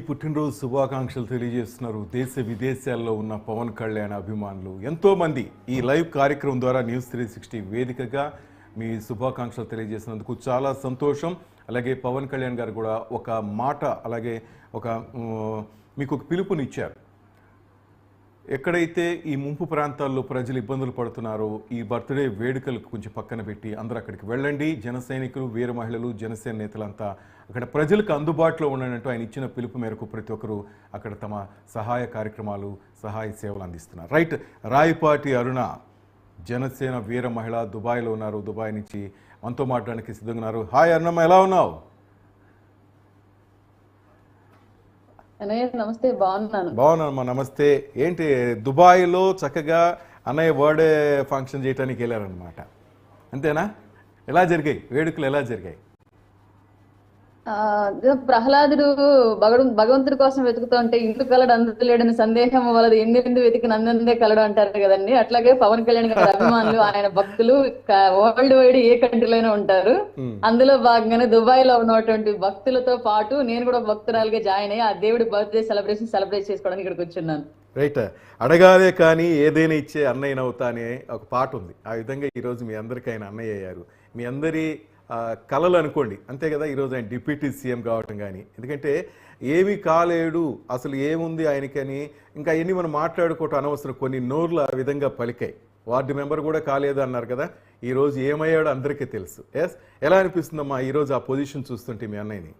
పుట్టినరోజు శుభాకాంక్షలు తెలియజేస్తున్నారు దేశ విదేశాల్లో ఉన్న పవన్ కళ్యాణ్ అభిమానులు ఎంతోమంది ఈ లైవ్ కార్యక్రమం ద్వారా న్యూస్ 360 వేదికగా మీ శుభాకాంక్షలు తెలియజేసినందుకు చాలా సంతోషం. అలాగే పవన్ కళ్యాణ్ గారు కూడా ఒక మాట అలాగే మీకు ఒక పిలుపునిచ్చారు. ఎక్కడైతే ఈ ముంపు ప్రాంతాల్లో ప్రజలు ఇబ్బందులు పడుతున్నారో ఈ బర్త్డే వేడుకలకు కొంచెం పక్కన పెట్టి అందరూ అక్కడికి వెళ్ళండి. జన సైనికులు, వీర మహిళలు, జనసేన నేతలంతా అక్కడ ప్రజలకు అందుబాటులో ఉండనంటూ ఆయన ఇచ్చిన పిలుపు మేరకు ప్రతి ఒక్కరూ అక్కడ తమ సహాయ కార్యక్రమాలు, సహాయ సేవలు అందిస్తున్నారు. రైట్, రాయపాటి అరుణ జనసేన వీర మహిళ దుబాయ్లో ఉన్నారు. దుబాయ్ నుంచి మనతో మాట్లాడడానికి సిద్ధంగా ఉన్నారు. హాయ్ అరుణమ్మ, ఎలా ఉన్నావు? నమస్తే, బాగున్నానమ్మా. నమస్తే. ఏంటి దుబాయ్లో చక్కగా అన్నయ్య బర్త్డే ఫంక్షన్ చేయడానికి వెళ్ళారనమాట, అంతేనా? ఎలా జరిగాయి వేడుకలు, ఎలా జరిగాయి? ప్రహ్లాదుడు భగవంతుడి కోసం వెతుకుతూ ఉంటే ఇల్లు కలడు అందు లేడని సందేహం వలదు, ఎందు వెతికి నందే కలడు అంటారు కదండి. అట్లాగే పవన్ కళ్యాణ్ గారి అభిమానులు, ఆయన భక్తులు వరల్డ్ వైడ్ ఏ కంట్రీలోనే ఉంటారు. అందులో భాగంగానే దుబాయ్ లో ఉన్నటువంటి భక్తులతో పాటు నేను కూడా భక్తురాలుగా జాయిన్ అయ్యి ఆ దేవుడి బర్త్డే సెలబ్రేట్ చేసుకోవడానికి ఇక్కడికి వచ్చున్నాను. రైట్, అడగాలే కానీ ఏదైనా ఇచ్చే అన్నయ్య నవ్వుతా అనే ఒక పాట ఉంది. ఆ విధంగా ఈరోజు మీ అందరికీ ఆయన అన్నయ్య అయ్యారు. మీ అందరి కళలు అనుకోండి, అంతే కదా. ఈరోజు ఆయన డిప్యూటీ సీఎం కావటం కానీ, ఎందుకంటే ఏమీ కాలేడు అసలు ఏముంది ఆయనకని ఇంకా ఎన్ని మనం మాట్లాడుకోవటం అనవసరం. కొన్ని నోర్లు ఆ విధంగా పలికాయి. వార్డు మెంబర్ కూడా కాలేదు అన్నారు కదా, ఈరోజు ఏమయ్యాడో అందరికీ తెలుసు. ఎస్, ఎలా అనిపిస్తుందమ్మా ఈరోజు ఆ పొజిషన్ చూస్తుంటే మీ అన్నయ్యని?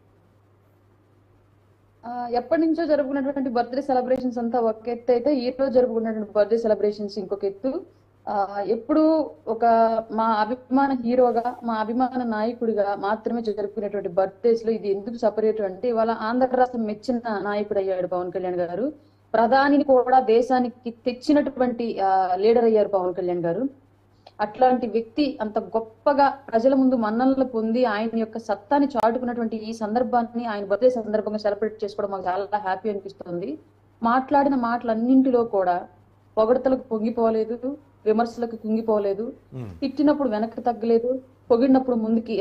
ఎప్పటి నుంచో జరుపుకున్నటువంటి బర్త్డే సెలబ్రేషన్స్ అంతా ఒక ఎత్తు అయితే, ఈ రోజు జరుపుకున్నటువంటి బర్త్డే సెలబ్రేషన్స్ ఇంకొక ఎత్తు. ఎప్పుడు ఒక మా అభిమాన హీరోగా, మా అభిమాన నాయకుడిగా మాత్రమే జరుపుకునేటువంటి బర్త్డేస్ లో ఇది ఎందుకు సపరేట్ అంటే, ఇవాళ ఆంధ్ర రాష్ట్రం మెచ్చిన నాయకుడు అయ్యాడు పవన్ కళ్యాణ్ గారు. ప్రధానిని కూడా దేశానికి తెచ్చినటువంటి లీడర్ అయ్యారు పవన్ కళ్యాణ్ గారు. అట్లాంటి వ్యక్తి అంత గొప్పగా ప్రజల ముందు మన్ననలు పొంది ఆయన యొక్క సత్తాని చాటుకున్నటువంటి ఈ సందర్భాన్ని, ఆయన బర్త్డే సందర్భంగా సెలబ్రేట్ చేసుకోవడం మాకు చాలా హ్యాపీ అనిపిస్తుంది. మాట్లాడిన మాటలన్నింటిలో కూడా పొగడతలకు పొంగిపోలేదు, విమర్శలకు కుంగిపోలేదు, తిట్టినప్పుడు వెనక్కి తగ్గలేదు, పొగిడినప్పుడు ముందుకి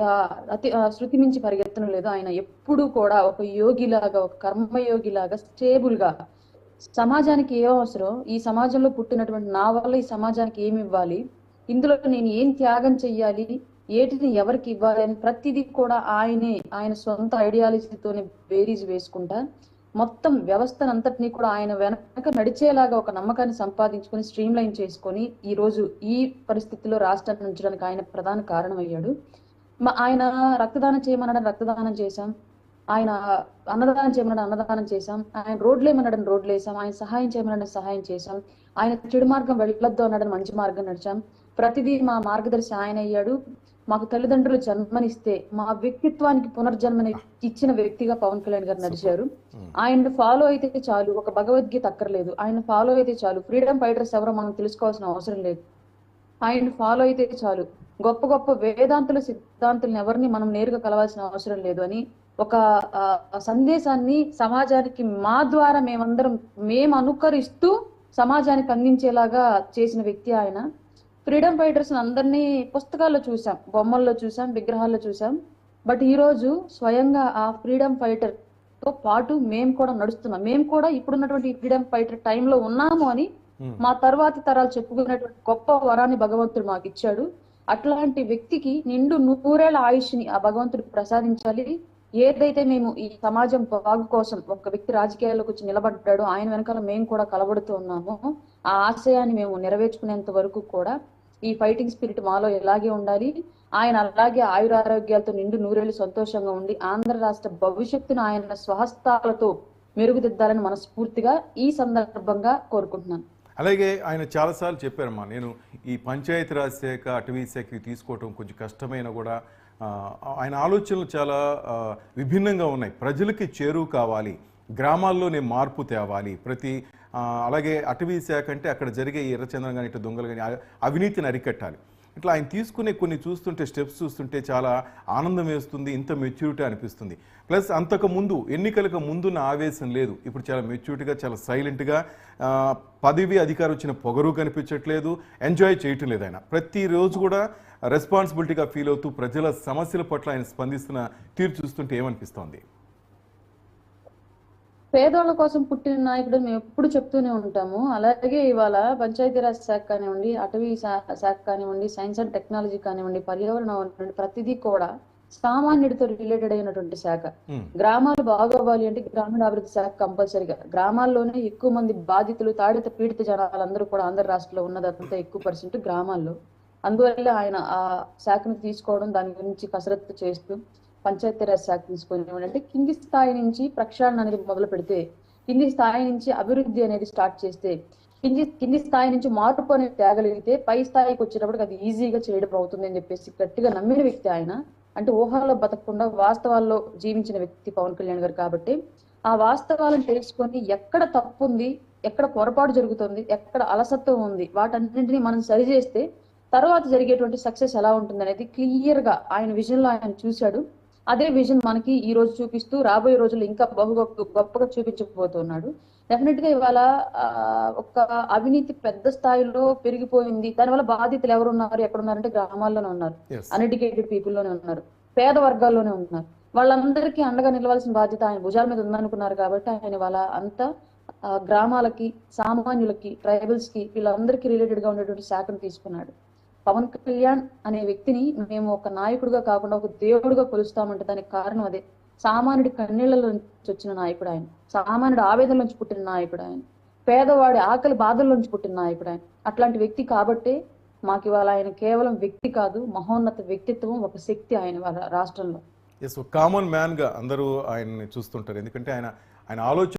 శృతి మించి పరిగెత్తడం లేదు. ఆయన ఎప్పుడూ కూడా ఒక యోగిలాగా, ఒక కర్మయోగిలాగా స్టేబుల్ గా సమాజానికి ఏ అవసరం, ఈ సమాజంలో పుట్టినటువంటి నా వల్ల ఈ సమాజానికి ఏమి ఇవ్వాలి, ఇందులో నేను ఏం త్యాగం చెయ్యాలి, ఏటిని ఎవరికి ఇవ్వాలి అని ప్రతిదీ కూడా ఆయన సొంత ఐడియాలజీతోనే బేరీజ్ వేసుకుంటా మొత్తం వ్యవస్థనంతటినీ కూడా ఆయన వెనక నడిచేలాగా ఒక నమ్మకాన్ని సంపాదించుకొని స్ట్రీమ్ లైన్ చేసుకొని ఈ రోజు ఈ పరిస్థితిలో రాష్ట్రాన్ని ఉంచడానికి ఆయన ప్రధాన కారణం అయ్యాడు. ఆయన రక్తదానం చేయమనడం రక్తదానం చేశాం, ఆయన అన్నదానం చేయమనడం అన్నదానం చేశాం, ఆయన రోడ్లు ఏమనడం రోడ్లు వేసాం, ఆయన సహాయం చేయమనడం సహాయం చేశాం, ఆయన చెడు మార్గం వెళ్ళొద్దు అనడం మంచి మార్గం నడిచాం. ప్రతిదీ మా మార్గదర్శి ఆయన అయ్యాడు. మాకు తల్లిదండ్రులు జన్మనిస్తే మా వ్యక్తిత్వానికి పునర్జన్మని ఇచ్చిన వ్యక్తిగా పవన్ కళ్యాణ్ గారు నడిచారు. ఆయన ఫాలో అయితే చాలు, ఒక భగవద్గీత అక్కర్లేదు, ఆయన ఫాలో అయితే చాలు. ఫ్రీడమ్ ఫైటర్స్ ఎవరో మనం తెలుసుకోవాల్సిన అవసరం లేదు, ఆయన ఫాలో అయితే చాలు. గొప్ప గొప్ప వేదాంతుల సిద్ధాంతులను ఎవరిని మనం నేరుగా కలవాల్సిన అవసరం లేదు అని ఒక సందేశాన్ని సమాజానికి మా ద్వారా మేము అనుకరిస్తూ సమాజానికి అందించేలాగా చేసిన వ్యక్తి ఆయన. ఫ్రీడమ్ ఫైటర్స్ అందరినీ పుస్తకాల్లో చూసాం, బొమ్మల్లో చూసాం, విగ్రహాల్లో చూసాం. బట్ ఈ రోజు స్వయంగా ఆ ఫ్రీడమ్ ఫైటర్ తో పాటు మేము కూడా నడుస్తున్నాం. మేము కూడా ఇప్పుడున్నటువంటి ఫ్రీడమ్ ఫైటర్ టైంలో ఉన్నాము అని మా తర్వాతి తరాలు చెప్పుకునేటువంటి గొప్ప వరాన్ని భగవంతుడు మాకు ఇచ్చాడు. అట్లాంటి వ్యక్తికి నిండు 100 ఆయుష్ని ఆ భగవంతుడు ప్రసాదించాలి. ఏదైతే మేము ఈ సమాజం బాగు కోసం ఒక వ్యక్తి రాజకీయాల్లోకి వచ్చి నిలబడ్డాడో ఆయన వెనకాల మేము కూడా కలబడుతూ ఉన్నామో, ఆ ఆశయాన్ని మేము నెరవేర్చుకునేంత వరకు కూడా ఈ ఫైటింగ్ స్పిరిట్ మాలో ఎలాగే ఉండాలి. ఆయన అలాగే ఆయురారోగ్యాలతో నిండు 100 సంతోషంగా ఉండి ఆంధ్ర రాష్ట్ర భవిష్యత్తును ఆయన స్వహస్తాలతో మెరుగుదిద్దాలని మనస్ఫూర్తిగా ఈ సందర్భంగా కోరుకుంటున్నాను. అలాగే ఆయన చాలాసార్లు చెప్పారమ్మా, నేను ఈ పంచాయతీరాజ్ శాఖ, అటవీ శాఖకి తీసుకోవటం కొంచెం కష్టమైన కూడా ఆయన ఆలోచనలు చాలా విభిన్నంగా ఉన్నాయి. ప్రజలకి చేరువు కావాలి, గ్రామాల్లోనే మార్పు తేవాలి, అలాగే అటవీ శాఖ అంటే అక్కడ జరిగే ఎర్రచందనం కానీ ఇటు దొంగలు కానీ అవినీతిని అరికట్టాలి. ఇట్లా ఆయన తీసుకునే కొన్ని చూస్తుంటే స్టెప్స్ చూస్తుంటే చాలా ఆనందం వేస్తుంది, ఇంత మెచ్యూరిటీ అనిపిస్తుంది. ప్లస్ అంతకుముందు ఎన్నికలకు ముందున్న ఆవేశం లేదు, ఇప్పుడు చాలా మెచ్యూరిటీగా, చాలా సైలెంట్గా, పదవి అధికారం వచ్చిన పొగరు కనిపించట్లేదు, ఎంజాయ్ చేయటం లేదు. ఆయన ప్రతిరోజు కూడా రెస్పాన్సిబిలిటీగా ఫీల్ అవుతూ ప్రజల సమస్యల పట్ల ఆయన స్పందిస్తున్న తీరు చూస్తుంటే ఏమనిపిస్తోంది? పేదవాళ్ళ కోసం పుట్టిన నాయకుడు మేము ఎప్పుడు చెప్తూనే ఉంటాము. అలాగే ఇవాళ పంచాయతీరాజ్ శాఖ కానివ్వండి, అటవీ శాఖ కానివ్వండి, సైన్స్ అండ్ టెక్నాలజీ కానివ్వండి, పర్యావరణం కానివ్వండి, ప్రతిదీ కూడా సామాన్యుడితో రిలేటెడ్ అయినటువంటి శాఖ. ఉమ్, గ్రామాలు బాగోవాలి అంటే గ్రామీణాభివృద్ధి శాఖ కంపల్సరిగా. గ్రామాల్లోనే ఎక్కువ మంది బాధితులు, తాడిత పీడిత జనాలందరూ కూడా ఆంధ్ర రాష్ట్రంలో ఉన్నదంతా ఎక్కువ పర్సెంట్ గ్రామాల్లో. అందువల్ల ఆయన ఆ శాఖను తీసుకోవడం, దాని గురించి కసరత్తు చేస్తూ పంచాయతీరాజ్ శాఖ తీసుకొని అంటే కింది స్థాయి నుంచి ప్రక్షాళన అనేది మొదలు పెడితే, కింది స్థాయి నుంచి అభివృద్ధి అనేది స్టార్ట్ చేస్తే, కింది స్థాయి నుంచి మార్పు అనేది తేగలిగితే పై స్థాయికి వచ్చేటప్పటికి అది ఈజీగా చేయడం అవుతుంది అని చెప్పేసి గట్టిగా నమ్మిన వ్యక్తి ఆయన. అంటే ఊహల్లో బతకకుండా వాస్తవాల్లో జీవించిన వ్యక్తి పవన్ కళ్యాణ్ గారు. కాబట్టి ఆ వాస్తవాలను తెలుసుకొని ఎక్కడ తప్పు ఉంది, ఎక్కడ పొరపాటు జరుగుతుంది, ఎక్కడ అలసత్వం ఉంది, వాటన్నింటినీ మనం సరిచేస్తే తర్వాత జరిగేటువంటి సక్సెస్ ఎలా ఉంటుంది అనేది క్లియర్ గా ఆయన విజన్ లో ఆయన చూశాడు. అదే విజన్ మనకి ఈ రోజు చూపిస్తూ రాబోయే రోజుల్లో ఇంకా గొప్పగా చూపించబోతున్నాడు. డెఫినెట్ గా ఇవాళ ఒక అవినీతి పెద్ద స్థాయిలో పెరిగిపోయింది. దానివల్ల బాధితులు ఎవరు ఉన్నారు, ఎక్కడ ఉన్నారంటే గ్రామాల్లోనే ఉన్నారు, yes. అన్ఎడ్యుకేటెడ్ పీపుల్ లోనే ఉన్నారు, పేద వర్గాల్లోనే ఉన్నారు. వాళ్ళందరికీ అండగా నిలవాల్సిన బాధ్యత ఆయన భుజాల మీద ఉందనుకున్నారు. కాబట్టి ఆయన వాళ్ళ అంతా గ్రామాలకి, సామాన్యులకి, ట్రైబల్స్ కి, వీళ్ళందరికీ రిలేటెడ్ గా ఉండేటువంటి శాఖను తీసుకున్నాడు. పవన్ కళ్యాణ్ అనే వ్యక్తిని మేము ఒక నాయకుడిగా కాకుండా ఒక దేవుడిగా కొలుస్తామంటే దానికి కారణం అదే. సామాన్యుడి కన్నీళ్లలో నుంచి వచ్చిన నాయకుడు ఆయన, సామాన్యుడి ఆవేదన నుంచి పుట్టిన నాయకుడు ఆయన, పేదవాడి ఆకలి బాధల నుంచి పుట్టిన నాయకుడు ఆయన. అట్లాంటి వ్యక్తి కాబట్టే మాకు ఇవాళ ఆయన కేవలం వ్యక్తి కాదు, మహోన్నత వ్యక్తిత్వం, ఒక శక్తి ఆయన వాళ్ళ రాష్ట్రంలో. ఎస్, కామన్ మ్యాన్గా అందరూ ఆయన్ని చూస్తుంటారు. ఎందుకంటే ఆయన ఆయన ఆలోచన